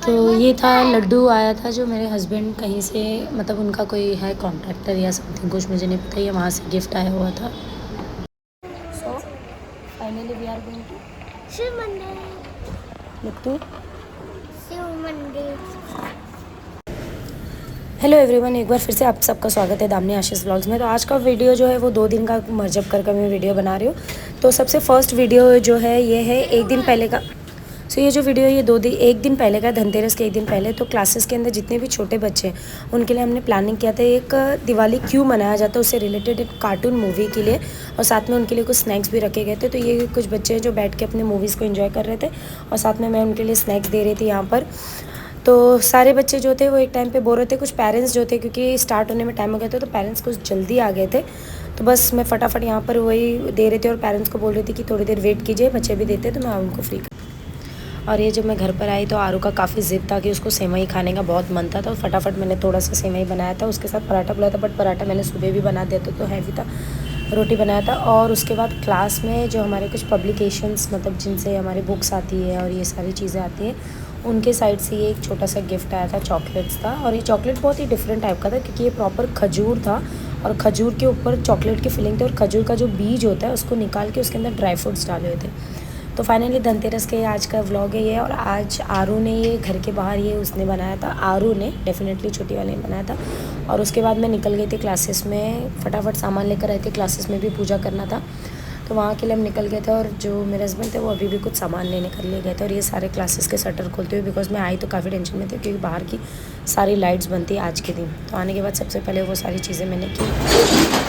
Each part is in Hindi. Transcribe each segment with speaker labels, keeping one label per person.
Speaker 1: तो ये था लड्डू आया था जो मेरे हस्बैंड कहीं से मतलब उनका कोई है कॉन्ट्रैक्टर या समथिंग, कुछ मुझे नहीं पता, ये वहाँ से गिफ्ट आया हुआ था। So finally we are going to
Speaker 2: Shiv mandir.
Speaker 1: लट्टू।
Speaker 2: शिव मंदिर।
Speaker 1: हेलो एवरीवन, एक बार फिर से आप सबका स्वागत है दामिनी आशीष व्लॉग्स में। तो आज का वीडियो जो है वो 2 दिन का मर्जअप कर मैं वीडियो बना रही हूँ। तो सबसे फर्स्ट वीडियो जो है ये है एक दिन पहले का। सो ये जो वीडियो है ये एक दिन पहले का, धनतेरस के एक दिन पहले। तो क्लासेस के अंदर जितने भी छोटे बच्चे हैं उनके लिए हमने प्लानिंग किया था एक दिवाली क्यों मनाया जाता है उससे रिलेटेड एक कार्टून मूवी के लिए, और साथ में उनके लिए कुछ स्नैक्स भी रखे गए थे। तो ये कुछ बच्चे हैं जो बैठ के अपने मूवीज़ को एंजॉय कर रहे थे और साथ में मैं उनके लिए स्नैक्स दे रही थी यहाँ पर। तो सारे बच्चे जो थे वो एक टाइम पे बोर होते, कुछ पेरेंट्स जो थे क्योंकि स्टार्ट होने में टाइम हो गया था तो पेरेंट्स कुछ जल्दी आ गए थे। तो बस मैं फटाफट यहाँ पर वही दे रही थी और पेरेंट्स को बोल रही थी कि थोड़ी देर वेट कीजिए, बच्चे भी देते तो मैं उनको फ्री। और ये जब मैं घर पर आई तो आरू का काफ़ी ज़िद था कि उसको सेवई खाने का बहुत मन था। तो फटाफट मैंने थोड़ा सा सेवई बनाया था, उसके साथ पराठा बनाया था, बट पराठा मैंने सुबह भी बना दिया था तो हैवी था। रोटी बनाया था। और उसके बाद क्लास में जो हमारे कुछ पब्लिकेशंस मतलब जिनसे हमारी बुक्स आती है और ये सारी चीज़ें आती हैं उनके साइड से ये एक छोटा सा गिफ्ट आया था, चॉकलेट्स था। और ये चॉकलेट बहुत ही डिफरेंट टाइप का था क्योंकि ये प्रॉपर खजूर था और खजूर के ऊपर चॉकलेट की फिलिंग थी और खजूर का जो बीज होता है उसको निकाल के उसके अंदर ड्राई फ्रूट्स डाले हुए थे। तो फाइनली धनतेरस के आज का व्लॉग है ये। और आज आरू ने ये घर के बाहर ये उसने बनाया था, आरू ने डेफिनेटली छोटी वाले ने बनाया था। और उसके बाद मैं निकल गई थी क्लासेस में, फटाफट सामान लेकर आई थी, क्लासेस में भी पूजा करना था तो वहाँ के लिए हम निकल गए थे। और जो मेरे हस्बैंड थे वो अभी भी कुछ सामान लेने कर लिए गए थे। और ये सारे क्लासेस के शटर खोलते हुए, बिकॉज मैं आई तो काफ़ी टेंशन में थी क्योंकि बाहर की सारी लाइट्स बनती है आज के दिन। तो आने के बाद सबसे पहले वो सारी चीज़ें मैंने की।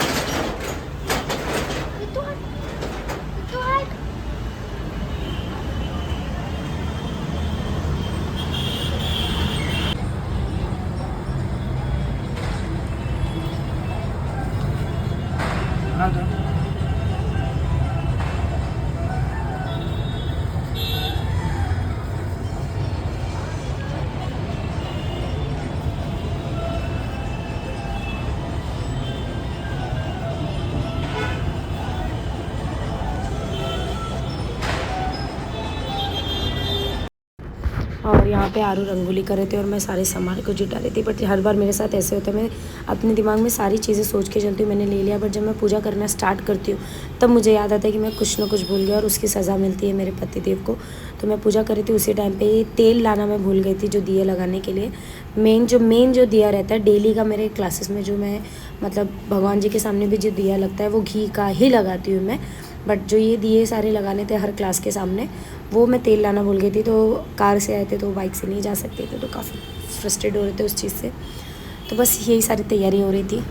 Speaker 1: और यहाँ पे आरू रंगोली कर रहे थे और मैं सारे सामान को जुटा रही थी। बट हर बार मेरे साथ ऐसे होता है, मैं अपने दिमाग में सारी चीज़ें सोच के चलती हूँ, मैंने ले लिया, बट जब मैं पूजा करना स्टार्ट करती हूँ तब मुझे याद आता है कि मैं कुछ ना कुछ भूल गया और उसकी सज़ा मिलती है मेरे पतिदेव को। तो मैं पूजा कर रही थी, उसी टाइम पर तेल लाना मैं भूल गई थी जो दिए लगाने के लिए। मेन जो दिया रहता है डेली का मेरे क्लासेस में, जो मैं मतलब भगवान जी के सामने भी जो दिया लगता है वो घी का ही लगाती हूँ मैं। बट जो ये दिए सारे लगाने थे हर क्लास के सामने वो मैं तेल लाना भूल गई थी। तो कार से आए थे तो बाइक से नहीं जा सकते थे तो काफ़ी फ्रस्ट्रेट हो रहे थे उस चीज़ से। तो बस यही सारी तैयारी हो रही थी।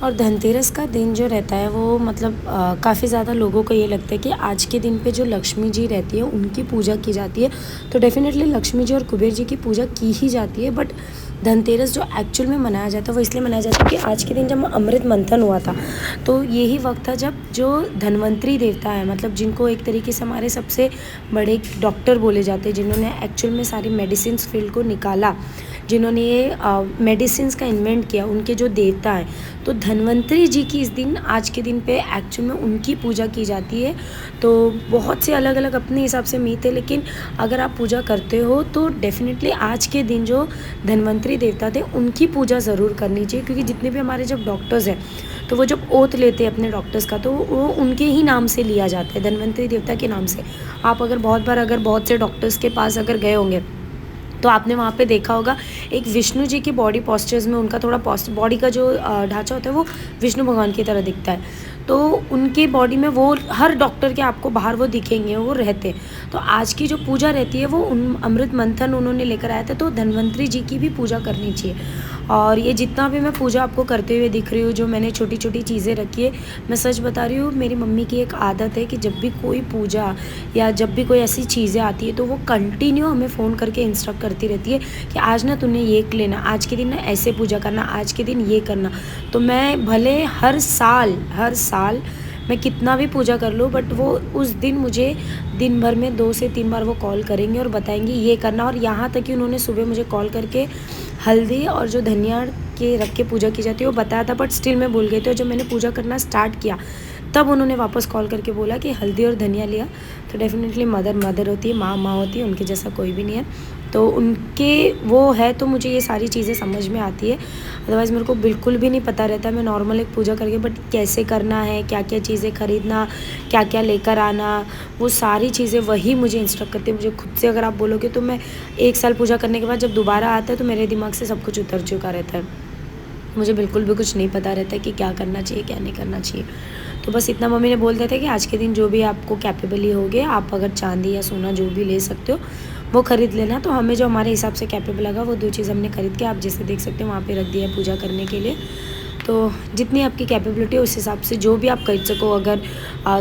Speaker 1: और धनतेरस का दिन जो रहता है वो मतलब काफ़ी ज़्यादा लोगों को ये लगता है कि आज के दिन पे जो लक्ष्मी जी रहती है उनकी पूजा की जाती है। तो डेफिनेटली लक्ष्मी जी और कुबेर जी की पूजा की ही जाती है। बट धनतेरस जो एक्चुअल में मनाया जाता है वो इसलिए मनाया जाता है कि आज के दिन जब अमृत मंथन हुआ था तो यही वक्त था जब जो धन्वंतरी देवता है, मतलब जिनको एक तरीके से हमारे सबसे बड़े डॉक्टर बोले जाते हैं, जिन्होंने एक्चुअल में सारी मेडिसिन फील्ड को निकाला, जिन्होंने ये मेडिसिन का इन्वेंट किया, उनके जो देवता हैं, तो धन्वंतरी जी की इस दिन आज के दिन पे एक्चुअल में उनकी पूजा की जाती है। तो बहुत से अलग अलग अपने हिसाब से मीत है, लेकिन अगर आप पूजा करते हो तो डेफिनेटली आज के दिन जो धन्वंतरी देवता थे उनकी पूजा ज़रूर करनी चाहिए। क्योंकि जितने भी हमारे जब डॉक्टर्स हैं तो वो जब ओथ लेते हैं अपने डॉक्टर्स का तो वो उनके ही नाम से लिया जाता है, धन्वंतरी देवता के नाम से। आप अगर बहुत से डॉक्टर्स के पास अगर गए होंगे तो आपने वहाँ पे देखा होगा एक विष्णु जी की बॉडी पोस्चर्स में उनका थोड़ा बॉडी का जो ढांचा होता है वो विष्णु भगवान की तरह दिखता है। तो उनके बॉडी में वो हर डॉक्टर के आपको बाहर वो दिखेंगे, वो रहते हैं। तो आज की जो पूजा रहती है वो अमृत मंथन उन्होंने लेकर आया था, तो धन्वंतरी जी की भी पूजा करनी चाहिए। और ये जितना भी मैं पूजा आपको करते हुए दिख रही हूँ, जो मैंने छोटी छोटी चीज़ें रखी है, मैं सच बता रही हूँ, मेरी मम्मी की एक आदत है कि जब भी कोई पूजा या जब भी कोई ऐसी चीज़ें आती है तो वो कंटिन्यू हमें फ़ोन करके इंस्ट्रक्ट करती रहती है कि आज ना तूने ये लेना, आज के दिन ना ऐसे पूजा करना, आज के दिन ये करना। तो मैं भले हर साल मैं कितना भी पूजा कर लूँ, बट वो उस दिन मुझे दिन भर में 2 से 3 बार वो कॉल करेंगे और बताएंगे ये करना। और यहाँ तक कि उन्होंने सुबह मुझे कॉल करके हल्दी और जो धनिया के रख के पूजा की जाती है वो बताया था, बट स्टिल मैं भूल गई थी। और जब मैंने पूजा करना स्टार्ट किया तब उन्होंने वापस कॉल करके बोला कि हल्दी और धनिया लिया। तो डेफिनेटली मदर होती है, माँ होती है, उनके जैसा कोई भी नहीं है। तो उनके वो है तो मुझे ये सारी चीज़ें समझ में आती है, अदरवाइज़ मेरे को बिल्कुल भी नहीं पता रहता। मैं नॉर्मल एक पूजा करके बट कैसे करना है, क्या क्या चीज़ें खरीदना, क्या क्या लेकर आना, वो सारी चीज़ें वही मुझे इंस्ट्रक्ट करती है। मुझे खुद से अगर आप बोलोगे तो मैं 1 साल पूजा करने के बाद जब दोबारा आता है तो मेरे दिमाग से सब कुछ उतर चुका रहता है। मुझे बिल्कुल भी कुछ नहीं पता रहता है कि क्या करना चाहिए क्या नहीं करना चाहिए। तो बस इतना मम्मी ने बोल दिया था कि आज के दिन जो भी आपको कैपेबल होगे, आप अगर चांदी या सोना जो भी ले सकते हो वो ख़रीद लेना। तो हमें जो हमारे हिसाब से कैपेबल लगा वो 2 चीज़ हमने खरीद के, आप जैसे देख सकते हो वहाँ पे रख दिया है पूजा करने के लिए। तो जितनी आपकी कैपेबिलिटी है उस हिसाब से जो भी आप खरीद सको, अगर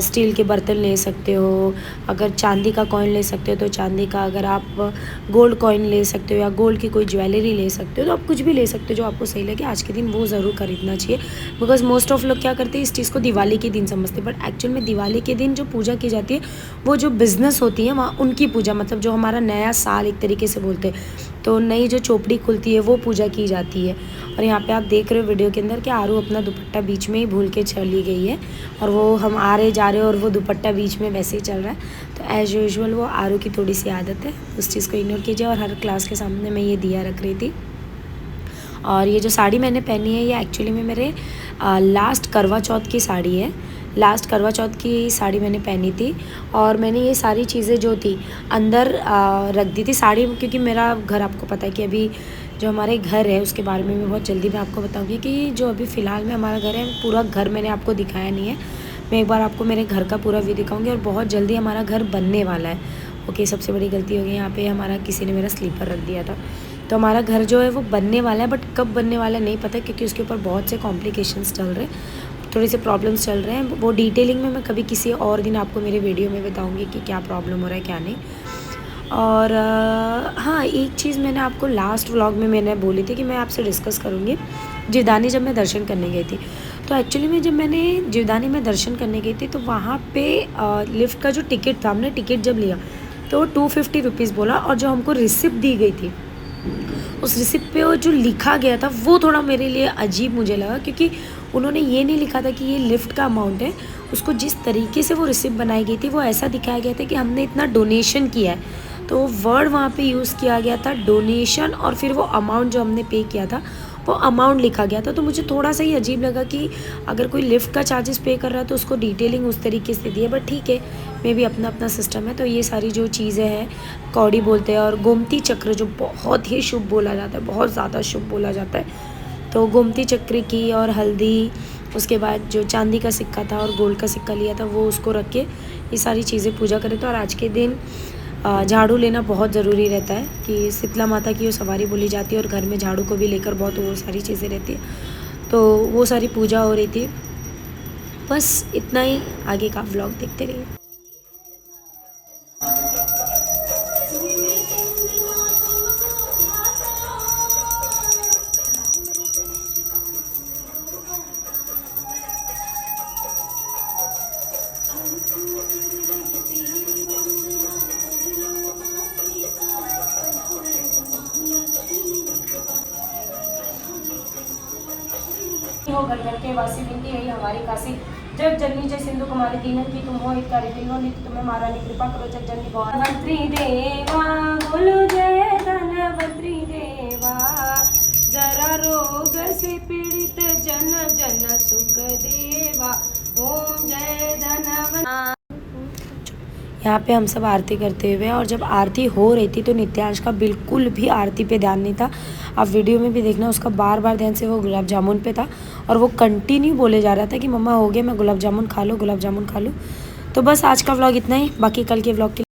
Speaker 1: स्टील के बर्तन ले सकते हो, अगर चांदी का कॉइन ले सकते हो तो चांदी का, अगर आप गोल्ड कॉइन ले सकते हो या गोल्ड की कोई ज्वेलरी ले सकते हो, तो आप कुछ भी ले सकते हो जो आपको सही लगे। आज के दिन वो ज़रूर खरीदना चाहिए, बिकॉज मोस्ट ऑफ लोग क्या करते हैं इस चीज़ को दिवाली के दिन समझते हैं, बट एक्चुअल में दिवाली के दिन जो पूजा की जाती है वो जो बिज़नेस होती है वहाँ उनकी पूजा, मतलब जो हमारा नया साल एक तरीके से बोलते हैं, तो नई जो चोपड़ी खुलती है वो पूजा की जाती है। और यहाँ पे आप देख रहे हो वीडियो के अंदर कि आरू अपना दुपट्टा बीच में ही भूल के चली गई है, और वो हम आ रहे जा रहे हो और वो दुपट्टा बीच में वैसे ही चल रहा है। तो एज़ यूजुअल वो आरू की थोड़ी सी आदत है, उस चीज़ को इग्नोर कीजिए। और हर क्लास के सामने मैं ये दिया रख रही थी। और ये जो साड़ी मैंने पहनी है ये एक्चुअली में मेरे लास्ट करवा चौथ की साड़ी है। लास्ट करवा चौथ की साड़ी मैंने पहनी थी और मैंने ये सारी चीज़ें जो थी अंदर रख दी थी साड़ी, क्योंकि मेरा घर आपको पता है कि अभी जो हमारे घर है उसके बारे में मैं बहुत जल्दी मैं आपको बताऊंगी कि जो अभी फ़िलहाल में हमारा घर है, पूरा घर मैंने आपको दिखाया नहीं है। मैं एक बार आपको मेरे घर का पूरा व्यू दिखाऊंगी और बहुत जल्दी हमारा घर बनने वाला है। ओके, सबसे बड़ी गलती हो गई यहाँ पे, हमारा किसी ने मेरा स्लीपर रख दिया था। तो हमारा घर जो है वो बनने वाला है, बट कब बनने वाला है नहीं पता, क्योंकि उसके ऊपर बहुत से कॉम्प्लिकेशंस चल रहे हैं, थोड़े से प्रॉब्लम्स चल रहे हैं। वो डिटेलिंग में मैं कभी किसी और दिन आपको मेरे वीडियो में बताऊंगी कि क्या प्रॉब्लम हो रहा है क्या नहीं। और हाँ, एक चीज़ मैंने आपको लास्ट व्लॉग में मैंने बोली थी कि मैं आपसे डिस्कस करूँगी। जीवदानी जब मैं दर्शन करने गई थी, तो एक्चुअली में जब मैंने जीवदानी में दर्शन करने गई थी तो वहाँ पे लिफ्ट का जो टिकट था, हमने टिकट जब लिया तो 250 रुपीज़ बोला, और जो हमको रिसिप्ट दी गई थी उस रिसिप्ट पे वो जो लिखा गया था वो थोड़ा मेरे लिए अजीब मुझे लगा, क्योंकि उन्होंने ये नहीं लिखा था कि ये लिफ्ट का अमाउंट है। उसको जिस तरीके से वो रिसिप्ट बनाई गई थी वो ऐसा दिखाया गया था कि हमने इतना डोनेशन किया है, तो वर्ड वहाँ पे यूज़ किया गया था डोनेशन, और फिर वो अमाउंट जो हमने पे किया था वो अमाउंट लिखा गया था। तो मुझे थोड़ा सा ही अजीब लगा कि अगर कोई लिफ्ट का चार्जेस पे कर रहा है तो उसको डिटेलिंग उस तरीके से दी है, बट ठीक है, मे भी अपना अपना सिस्टम है। तो ये सारी जो चीज़ें हैं, कौड़ी बोलते हैं, और गोमती चक्र जो बहुत ही शुभ बोला जाता है, बहुत ज़्यादा शुभ बोला जाता है, तो गोमती चक्र की और हल्दी, उसके बाद जो चांदी का सिक्का था और गोल्ड का सिक्का लिया था वो उसको रख के ये सारी चीज़ें पूजा करें। तो और आज के दिन झाड़ू लेना बहुत ज़रूरी रहता है कि शीतला माता की वो सवारी बोली जाती है और घर में झाड़ू को भी लेकर बहुत वो सारी चीज़ें रहती है। तो वो सारी पूजा हो रही थी, बस इतना ही। आगे का व्लॉग देखते रहिए। हो घर घर के वासी विनती है हमारी काशी, जग जननी जय सिंधु कुमारी दीनन की तुम हो हितकारी बिनो नित्य तुम्हें महारानी कृपा करो जग जननी धनवंतरी देवा, बोलो जय धनवंतरी देवा, जरा रोग से पीड़ित जन जन सुख देवा, ओम जय धनवंतरी। यहाँ पे हम सब आरती करते हुए, और जब आरती हो रही थी तो नित्यांश का बिल्कुल भी आरती पे ध्यान नहीं था। आप वीडियो में भी देखना, उसका बार बार ध्यान से वो गुलाब जामुन पे था और वो कंटिन्यू बोले जा रहा था कि मम्मा हो गया, मैं गुलाब जामुन खा लूँ, गुलाब जामुन खा लूँ। तो बस आज का व्लॉग इतना ही, बाकी कल के व्लॉग के